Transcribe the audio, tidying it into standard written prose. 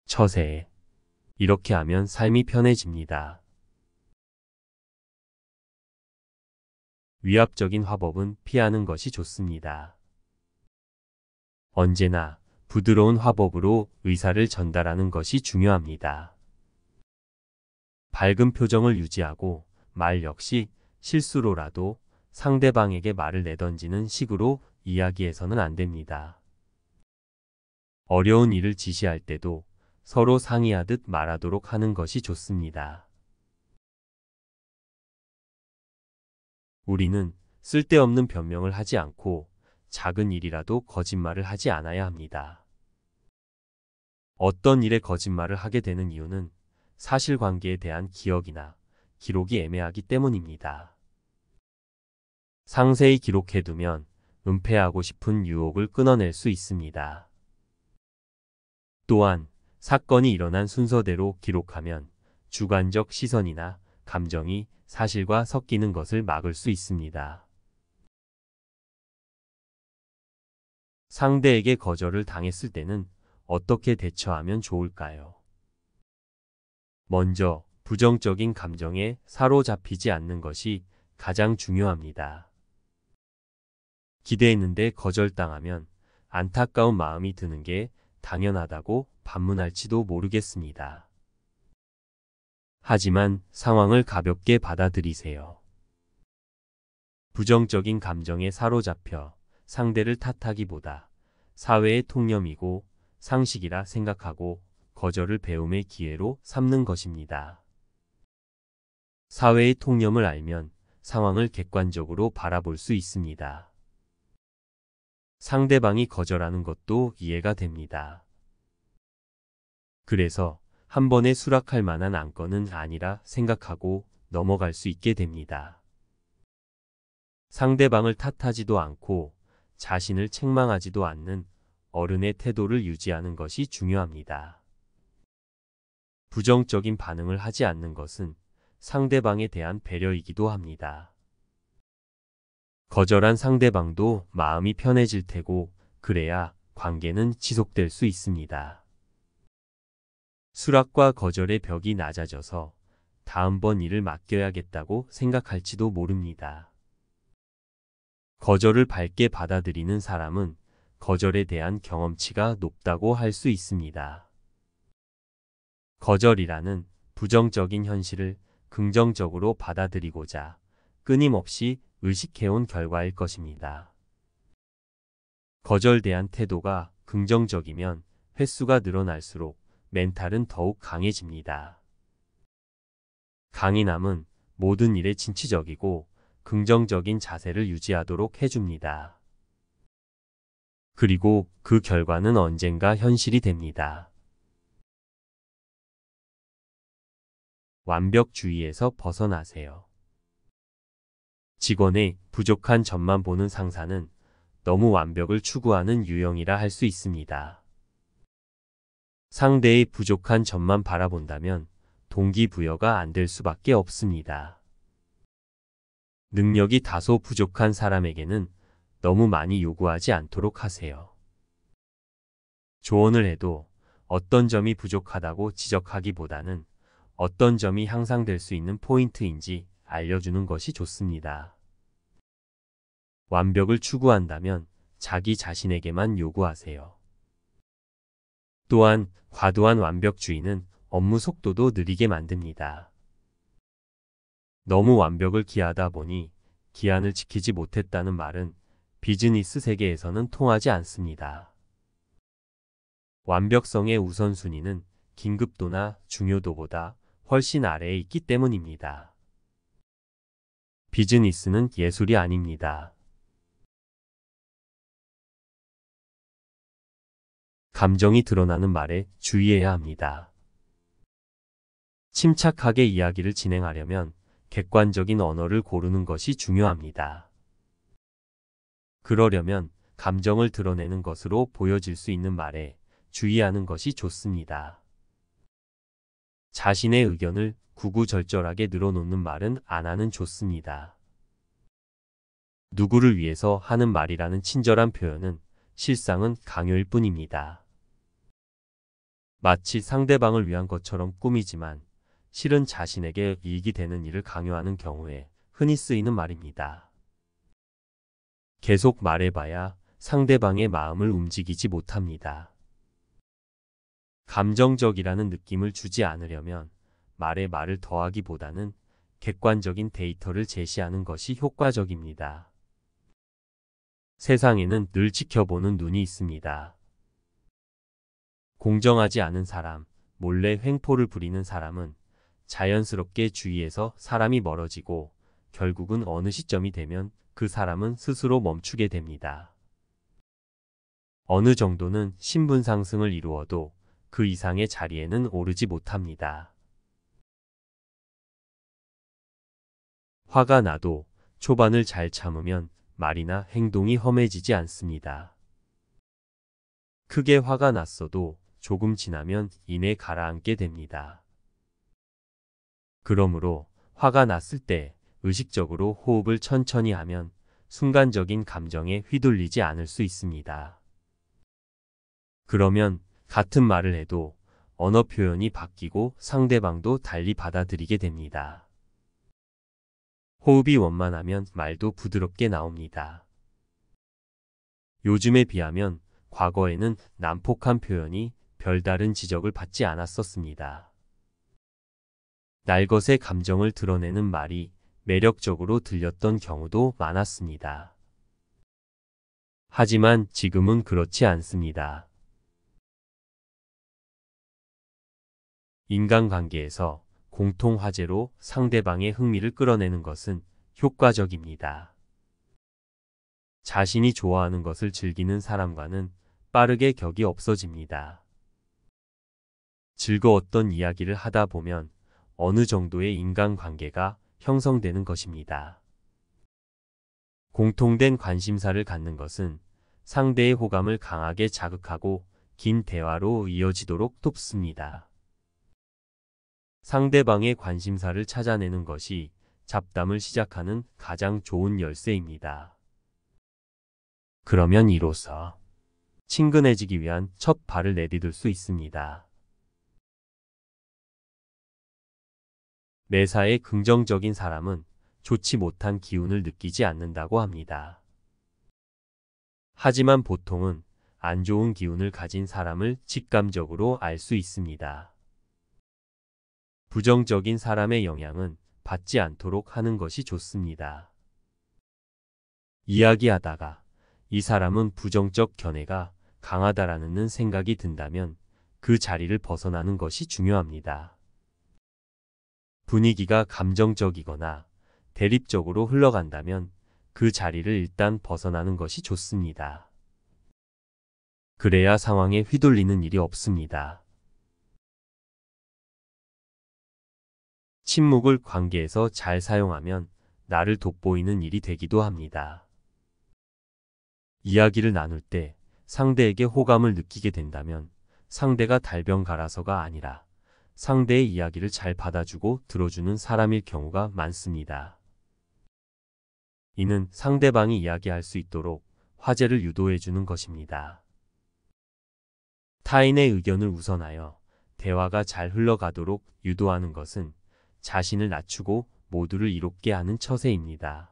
처세. 이렇게 하면 삶이 편해집니다. 위압적인 화법은 피하는 것이 좋습니다. 언제나 부드러운 화법으로 의사를 전달하는 것이 중요합니다. 밝은 표정을 유지하고 말 역시 실수로라도 상대방에게 말을 내던지는 식으로 이야기해서는 안 됩니다. 어려운 일을 지시할 때도 서로 상의하듯 말하도록 하는 것이 좋습니다. 우리는 쓸데없는 변명을 하지 않고 작은 일이라도 거짓말을 하지 않아야 합니다. 어떤 일에 거짓말을 하게 되는 이유는 사실관계에 대한 기억이나 기록이 애매하기 때문입니다. 상세히 기록해두면 은폐하고 싶은 유혹을 끊어낼 수 있습니다. 또한 사건이 일어난 순서대로 기록하면 주관적 시선이나 감정이 사실과 섞이는 것을 막을 수 있습니다. 상대에게 거절을 당했을 때는 어떻게 대처하면 좋을까요? 먼저 부정적인 감정에 사로잡히지 않는 것이 가장 중요합니다. 기대했는데 거절당하면 안타까운 마음이 드는 게 당연하다고 반문할지도 모르겠습니다. 하지만 상황을 가볍게 받아들이세요. 부정적인 감정에 사로잡혀 상대를 탓하기보다 사회의 통념이고 상식이라 생각하고 거절을 배움의 기회로 삼는 것입니다. 사회의 통념을 알면 상황을 객관적으로 바라볼 수 있습니다. 상대방이 거절하는 것도 이해가 됩니다. 그래서 한 번에 수락할 만한 안건은 아니라 생각하고 넘어갈 수 있게 됩니다. 상대방을 탓하지도 않고 자신을 책망하지도 않는 어른의 태도를 유지하는 것이 중요합니다. 부정적인 반응을 하지 않는 것은 상대방에 대한 배려이기도 합니다. 거절한 상대방도 마음이 편해질 테고 그래야 관계는 지속될 수 있습니다. 수락과 거절의 벽이 낮아져서 다음번 일을 맡겨야겠다고 생각할지도 모릅니다. 거절을 밝게 받아들이는 사람은 거절에 대한 경험치가 높다고 할 수 있습니다. 거절이라는 부정적인 현실을 긍정적으로 받아들이고자 끊임없이 의식해온 결과일 것입니다. 거절대한 태도가 긍정적이면 횟수가 늘어날수록 멘탈은 더욱 강해집니다. 강인함은 모든 일에 진취적이고 긍정적인 자세를 유지하도록 해줍니다. 그리고 그 결과는 언젠가 현실이 됩니다. 완벽주의에서 벗어나세요. 직원의 부족한 점만 보는 상사는 너무 완벽을 추구하는 유형이라 할 수 있습니다. 상대의 부족한 점만 바라본다면 동기부여가 안 될 수밖에 없습니다. 능력이 다소 부족한 사람에게는 너무 많이 요구하지 않도록 하세요. 조언을 해도 어떤 점이 부족하다고 지적하기보다는 어떤 점이 향상될 수 있는 포인트인지 알려주는 것이 좋습니다. 완벽을 추구한다면 자기 자신에게만 요구하세요. 또한 과도한 완벽주의는 업무 속도도 느리게 만듭니다. 너무 완벽을 기하다 보니 기한을 지키지 못했다는 말은 비즈니스 세계에서는 통하지 않습니다. 완벽성의 우선순위는 긴급도나 중요도보다 훨씬 아래에 있기 때문입니다. 비즈니스는 예술이 아닙니다. 감정이 드러나는 말에 주의해야 합니다. 침착하게 이야기를 진행하려면 객관적인 언어를 고르는 것이 중요합니다. 그러려면 감정을 드러내는 것으로 보여질 수 있는 말에 주의하는 것이 좋습니다. 자신의 의견을 구구절절하게 늘어놓는 말은 안 하는 좋습니다. 누구를 위해서 하는 말이라는 친절한 표현은 실상은 강요일 뿐입니다. 마치 상대방을 위한 것처럼 꾸미지만 실은 자신에게 이익이 되는 일을 강요하는 경우에 흔히 쓰이는 말입니다. 계속 말해봐야 상대방의 마음을 움직이지 못합니다. 감정적이라는 느낌을 주지 않으려면 말에 말을 더하기보다는 객관적인 데이터를 제시하는 것이 효과적입니다. 세상에는 늘 지켜보는 눈이 있습니다. 공정하지 않은 사람, 몰래 횡포를 부리는 사람은 자연스럽게 주위에서 사람이 멀어지고 결국은 어느 시점이 되면 그 사람은 스스로 멈추게 됩니다. 어느 정도는 신분 상승을 이루어도 그 이상의 자리에는 오르지 못합니다. 화가 나도 초반을 잘 참으면 말이나 행동이 험해지지 않습니다. 크게 화가 났어도 조금 지나면 이내 가라앉게 됩니다. 그러므로 화가 났을 때 의식적으로 호흡을 천천히 하면 순간적인 감정에 휘둘리지 않을 수 있습니다. 그러면 같은 말을 해도 언어 표현이 바뀌고 상대방도 달리 받아들이게 됩니다. 호흡이 원만하면 말도 부드럽게 나옵니다. 요즘에 비하면 과거에는 난폭한 표현이 별다른 지적을 받지 않았었습니다. 날것의 감정을 드러내는 말이 매력적으로 들렸던 경우도 많았습니다. 하지만 지금은 그렇지 않습니다. 인간관계에서 공통 화제로 상대방의 흥미를 끌어내는 것은 효과적입니다. 자신이 좋아하는 것을 즐기는 사람과는 빠르게 격이 없어집니다. 즐거웠던 이야기를 하다 보면 어느 정도의 인간관계가 형성되는 것입니다. 공통된 관심사를 갖는 것은 상대의 호감을 강하게 자극하고 긴 대화로 이어지도록 돕습니다. 상대방의 관심사를 찾아내는 것이 잡담을 시작하는 가장 좋은 열쇠입니다. 그러면 이로써 친근해지기 위한 첫 발을 내디딜 수 있습니다. 매사에 긍정적인 사람은 좋지 못한 기운을 느끼지 않는다고 합니다. 하지만 보통은 안 좋은 기운을 가진 사람을 직감적으로 알 수 있습니다. 부정적인 사람의 영향은 받지 않도록 하는 것이 좋습니다. 이야기하다가 이 사람은 부정적 견해가 강하다라는 생각이 든다면 그 자리를 벗어나는 것이 중요합니다. 분위기가 감정적이거나 대립적으로 흘러간다면 그 자리를 일단 벗어나는 것이 좋습니다. 그래야 상황에 휘둘리는 일이 없습니다. 침묵을 관계에서 잘 사용하면 나를 돋보이는 일이 되기도 합니다. 이야기를 나눌 때 상대에게 호감을 느끼게 된다면 상대가 달변가라서가 아니라 상대의 이야기를 잘 받아주고 들어주는 사람일 경우가 많습니다. 이는 상대방이 이야기할 수 있도록 화제를 유도해주는 것입니다. 타인의 의견을 우선하여 대화가 잘 흘러가도록 유도하는 것은 자신을 낮추고 모두를 이롭게 하는 처세입니다.